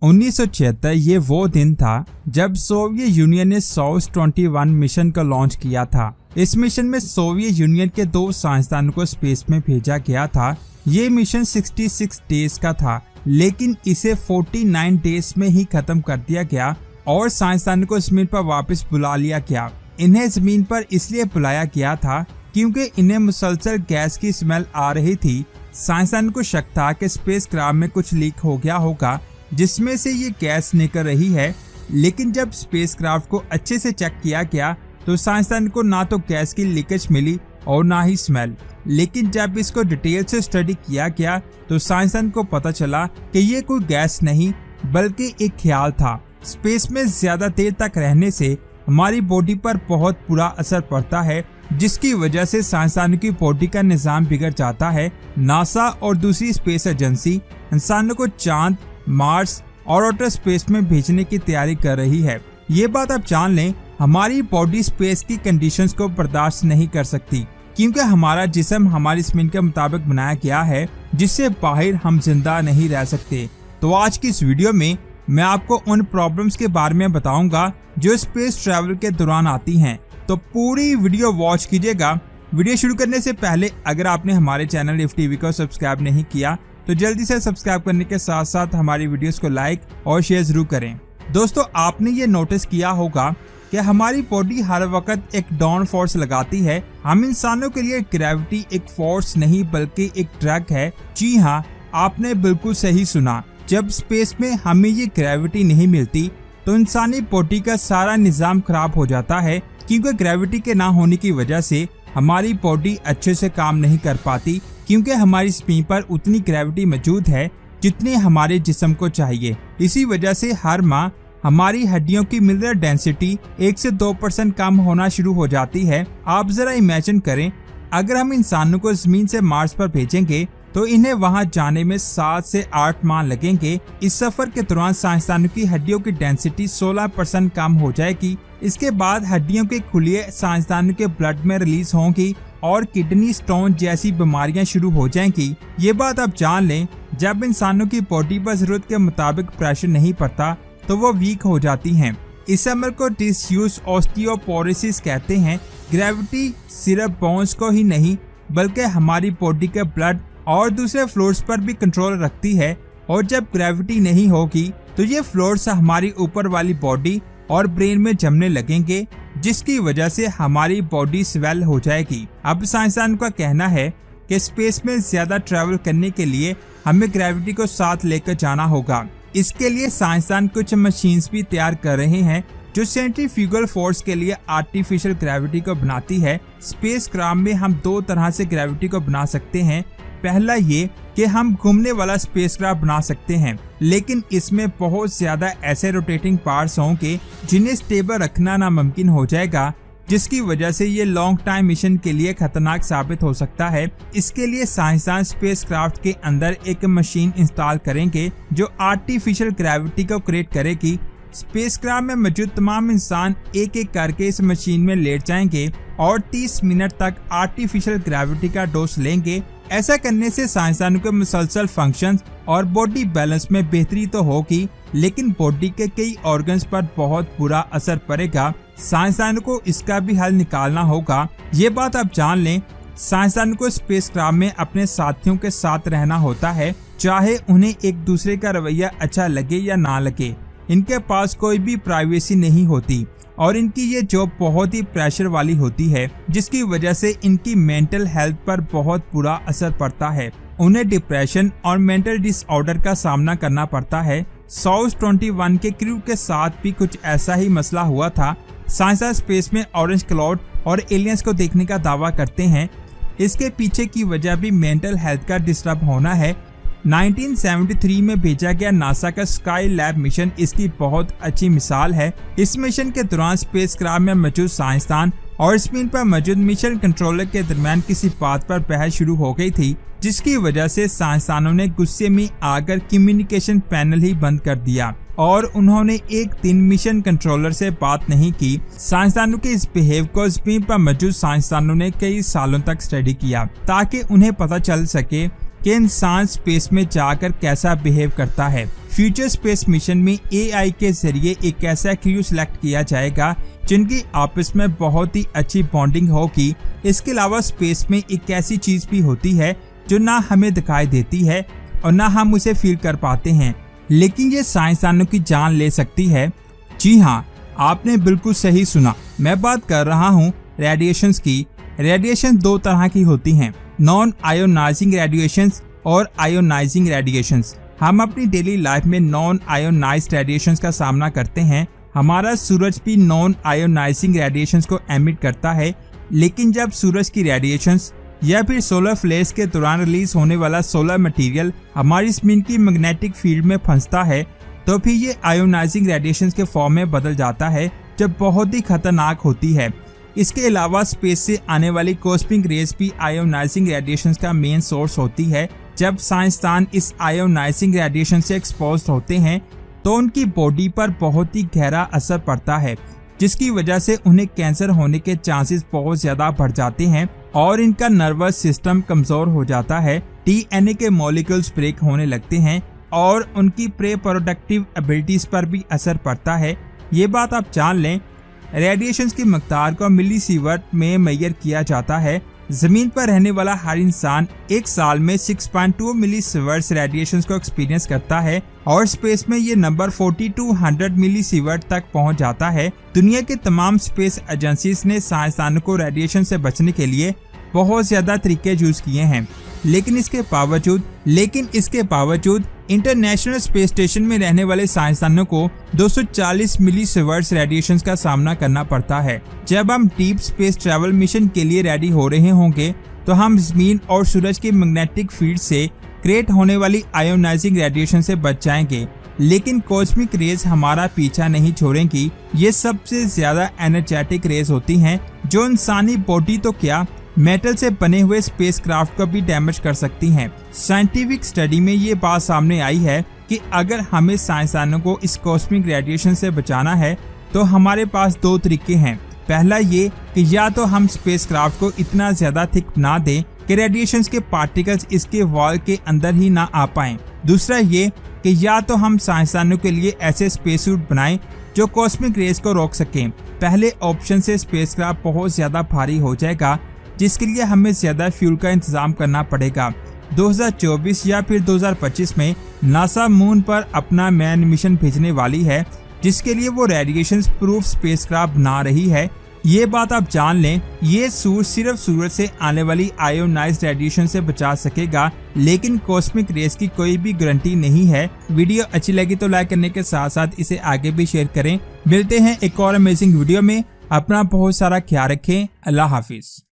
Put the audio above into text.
1976 ये वो दिन था जब सोवियत यूनियन ने सोयुज़ 21 मिशन को लॉन्च किया था। इस मिशन में सोवियत यूनियन के 2 साइंसदानों को स्पेस में भेजा गया था। ये मिशन 66 डेज का था, लेकिन इसे 49 डेज में ही खत्म कर दिया गया और साइंसदानों को जमीन पर वापस बुला लिया गया। इन्हें जमीन पर इसलिए बुलाया गया था क्योंकि इन्हें मुसलसल गैस की स्मेल आ रही थी। साइंसदानों को शक था कि स्पेसक्राफ्ट में कुछ लीक हो गया होगा जिसमें से ये गैस निकल रही है, लेकिन जब स्पेसक्राफ्ट को अच्छे से चेक किया गया तो साइंसदान को ना तो गैस की लीकेज मिली और ना ही स्मेल। लेकिन जब इसको डिटेल से स्टडी किया गया तो साइंसदान को पता चला कि ये कोई गैस नहीं बल्कि एक ख्याल था। स्पेस में ज्यादा देर तक रहने से हमारी बॉडी पर बहुत बुरा असर पड़ता है, जिसकी वजह से साइंसदानों की बॉडी का निजाम बिगड़ जाता है। नासा और दूसरी स्पेस एजेंसी इंसानों को चांद, मार्स और आउटर स्पेस में भेजने की तैयारी कर रही है। ये बात आप जान लें, हमारी बॉडी स्पेस की कंडीशंस को बर्दाश्त नहीं कर सकती क्योंकि हमारा जिस्म हमारी स्पिन के मुताबिक बनाया गया है, जिससे बाहर हम जिंदा नहीं रह सकते। तो आज की इस वीडियो में मैं आपको उन प्रॉब्लम्स के बारे में बताऊंगा जो स्पेस ट्रैवल के दौरान आती हैं। तो पूरी वीडियो वॉच कीजिएगा। वीडियो शुरू करने से पहले अगर आपने हमारे चैनल लिफ्ट टीवी को सब्सक्राइब नहीं किया तो जल्दी से सब्सक्राइब करने के साथ साथ हमारी वीडियोस को लाइक और शेयर जरूर करें। दोस्तों, आपने ये नोटिस किया होगा कि हमारी बॉडी हर वक्त एक डाउन फोर्स लगाती है। हम इंसानों के लिए ग्रेविटी एक फोर्स नहीं बल्कि एक ड्रग है। जी हाँ, आपने बिल्कुल सही सुना। जब स्पेस में हमें ये ग्रेविटी नहीं मिलती तो इंसानी बॉडी का सारा निजाम खराब हो जाता है, क्योंकि ग्रेविटी के ना होने की वजह से हमारी बॉडी अच्छे से काम नहीं कर पाती, क्योंकि हमारी स्पिन पर उतनी ग्रेविटी मौजूद है जितनी हमारे जिस्म को चाहिए। इसी वजह से हर माह हमारी हड्डियों की मिनरल डेंसिटी 1 से 2% कम होना शुरू हो जाती है। आप जरा इमेजिन करें, अगर हम इंसानों को जमीन से मार्स पर भेजेंगे तो इन्हें वहां जाने में 7 से 8 माह लगेंगे। इस सफर के दौरान साइंसदानों की हड्डियों की डेंसिटी 16% कम हो जाएगी। इसके बाद हड्डियों के खुलिये साइंसदानों के ब्लड में रिलीज होंगी और किडनी स्टोन जैसी बीमारियां शुरू हो जाएंगी। ये बात आप जान लें, जब इंसानों की बॉडी पर जरूरत के मुताबिक प्रेशर नहीं पड़ता तो वो वीक हो जाती हैं। इस अमल को डिसयूज ऑस्टियोपोरोसिस कहते हैं। ग्रेविटी सिर्फ बोन्स को ही नहीं बल्कि हमारी बॉडी के ब्लड और दूसरे फ्लोर्स पर भी कंट्रोल रखती है, और जब ग्रेविटी नहीं होगी तो ये फ्लोर्स हमारी ऊपर वाली बॉडी और ब्रेन में जमने लगेंगे, जिसकी वजह से हमारी बॉडी स्वेल हो जाएगी। अब साइंसदान का कहना है कि स्पेस में ज्यादा ट्रैवल करने के लिए हमें ग्रेविटी को साथ लेकर जाना होगा। इसके लिए साइंसदान कुछ मशीन्स भी तैयार कर रहे हैं जो सेंट्रीफ्यूगल फोर्स के लिए आर्टिफिशियल ग्रेविटी को बनाती है। स्पेसक्राफ्ट में हम 2 तरह से ग्रेविटी को बना सकते हैं। पहला ये कि हम घूमने वाला स्पेसक्राफ्ट बना सकते हैं, लेकिन इसमें बहुत ज्यादा ऐसे रोटेटिंग पार्ट्स होंगे जिन्हें स्टेबल रखना नामुमकिन हो जाएगा, जिसकी वजह से ये लॉन्ग टाइम मिशन के लिए खतरनाक साबित हो सकता है। इसके लिए साइंसदान स्पेसक्राफ्ट के अंदर एक मशीन इंस्टॉल करेंगे जो आर्टिफिशियल ग्रेविटी को क्रिएट करेगी। स्पेसक्राफ्ट में मौजूद तमाम इंसान एक एक करके इस मशीन में लेट जाएंगे और 30 मिनट तक आर्टिफिशियल ग्रेविटी का डोज लेंगे। ऐसा करने से साइंसदानों के मुसलसल फंक्शंस और बॉडी बैलेंस में बेहतरी तो होगी, लेकिन बॉडी के कई ऑर्गन्स पर बहुत बुरा असर पड़ेगा। साइंसदानों को इसका भी हल निकालना होगा। ये बात आप जान लें, साइंसदानों को स्पेसक्राफ्ट में अपने साथियों के साथ रहना होता है, चाहे उन्हें एक दूसरे का रवैया अच्छा लगे या ना लगे। इनके पास कोई भी प्राइवेसी नहीं होती और इनकी ये जॉब बहुत ही प्रेशर वाली होती है, जिसकी वजह से इनकी मेंटल हेल्थ पर बहुत बुरा असर पड़ता है। उन्हें डिप्रेशन और मेंटल डिसऑर्डर का सामना करना पड़ता है। सोयुज़ 21 के क्रू के साथ भी कुछ ऐसा ही मसला हुआ था। साइंसदान स्पेस में ऑरेंज क्लाउड और एलियंस को देखने का दावा करते हैं। इसके पीछे की वजह भी मेंटल हेल्थ का डिस्टर्ब होना है। 1973 में भेजा गया नासा का स्काई लैब मिशन इसकी बहुत अच्छी मिसाल है। इस मिशन के दौरान स्पेसक्राफ्ट में मौजूद साइंसदान और स्पिन पर मौजूद मिशन कंट्रोलर के दरमियान किसी बात पर बहस शुरू हो गई थी, जिसकी वजह से साइंसदानों ने गुस्से में आकर कम्युनिकेशन पैनल ही बंद कर दिया और उन्होंने एक दिन मिशन कंट्रोलर से बात नहीं की। साइंसदानों के इस बिहेव को स्पिन पर मौजूद साइंसदानों ने कई सालों तक स्टडी किया ताकि उन्हें पता चल सके कि इंसान स्पेस में जाकर कैसा बिहेव करता है। फ्यूचर स्पेस मिशन में AI के जरिए एक ऐसा क्रू सिलेक्ट किया जाएगा जिनकी आपस में बहुत ही अच्छी बॉन्डिंग होगी। इसके अलावा स्पेस में एक ऐसी चीज भी होती है जो ना हमें दिखाई देती है और ना हम उसे फील कर पाते हैं, लेकिन ये साइंसदानों की जान ले सकती है। जी हाँ, आपने बिल्कुल सही सुना, मैं बात कर रहा हूँ रेडिएशंस की। रेडिएशन दो तरह की होती हैं, नॉन आयोनाइजिंग रेडिएशंस और आयोनाइजिंग रेडिएशंस। हम अपनी डेली लाइफ में नॉन आयोनाइज्ड रेडिएशंस का सामना करते हैं। हमारा सूरज भी नॉन आयोनाइजिंग रेडिएशंस को एमिट करता है, लेकिन जब सूरज की रेडिएशंस या फिर सोलर फ्लेयर्स के दौरान रिलीज होने वाला सोलर मटेरियल हमारी जमीन की मैग्नेटिक फील्ड में फंसता है, तो फिर ये आयोनाइजिंग रेडिएशंस के फॉर्म में बदल जाता है, जो बहुत ही खतरनाक होती है। इसके अलावा स्पेस से आने वाली कॉस्मिक रेज भी आयोनाइजिंग रेडिएशंस का मेन सोर्स होती है। जब साइंसदान इस आयोनाइजिंग रेडिएशन से एक्सपोज होते हैं तो उनकी बॉडी पर बहुत ही गहरा असर पड़ता है, जिसकी वजह से उन्हें कैंसर होने के चांसेस बहुत ज्यादा बढ़ जाते हैं और इनका नर्वस सिस्टम कमजोर हो जाता है। DNA के मॉलिक्यूल्स ब्रेक होने लगते हैं और उनकी प्रोडक्टिव एबिलिटीज पर भी असर पड़ता है। ये बात आप जान लें। रेडिएशंस की मकदार को मिलीसीवर्ट में मेजर किया जाता है। जमीन पर रहने वाला हर इंसान एक साल में 6.2 मिलीसीवर्ट्स रेडिएशंस को एक्सपीरियंस करता है और स्पेस में ये नंबर 4200 मिलीसीवर्ट तक पहुंच जाता है। दुनिया के तमाम स्पेस एजेंसीज ने साइंसदानों को रेडिएशन से बचने के लिए बहुत ज्यादा तरीके यूज किए हैं, लेकिन इसके बावजूद इंटरनेशनल स्पेस स्टेशन में रहने वाले साइंसदानों को 240 मिलीसीवर्ट्स रेडिएशंस का सामना करना पड़ता है। जब हम डीप स्पेस ट्रैवल मिशन के लिए रेडी हो रहे होंगे तो हम जमीन और सूरज की मैग्नेटिक फील्ड से क्रिएट होने वाली आयोनाइजिंग रेडिएशन से बच जाएंगे, लेकिन कॉस्मिक रेज हमारा पीछा नहीं छोड़ेंगी। ये सबसे ज्यादा एनर्जेटिक रेज होती हैं जो इंसानी बॉडी तो क्या, मेटल से बने हुए स्पेसक्राफ्ट को भी डैमेज कर सकती हैं। साइंटिफिक स्टडी में ये बात सामने आई है कि अगर हमें साइंसदानों को इस कॉस्मिक रेडिएशन से बचाना है तो हमारे पास दो तरीके हैं। पहला ये कि या तो हम स्पेसक्राफ्ट को इतना ज्यादा थिक बना दें कि रेडिएशंस के पार्टिकल्स इसके वॉल के अंदर ही ना आ पाएं। दूसरा ये कि या तो हम साइंसदानों के लिए ऐसे स्पेस सूट बनाएं जो कॉस्मिक रेज को रोक सकें। पहले ऑप्शन से स्पेसक्राफ्ट बहुत ज्यादा भारी हो जाएगा, जिसके लिए हमें ज्यादा फ्यूल का इंतजाम करना पड़ेगा। 2024 या फिर 2025 में नासा मून पर अपना मैन मिशन भेजने वाली है, जिसके लिए वो रेडिएशन प्रूफ स्पेसक्राफ्ट बना रही है। ये बात आप जान लें, ये सूट सिर्फ सूरज से आने वाली आयोनाइज्ड रेडिएशन से बचा सकेगा, लेकिन कॉस्मिक रेस की कोई भी गारंटी नहीं है। वीडियो अच्छी लगी तो लाइक करने के साथ साथ इसे आगे भी शेयर करें। मिलते हैं एक और अमेजिंग वीडियो में। अपना बहुत सारा ख्याल रखें। अल्लाह हाफिज।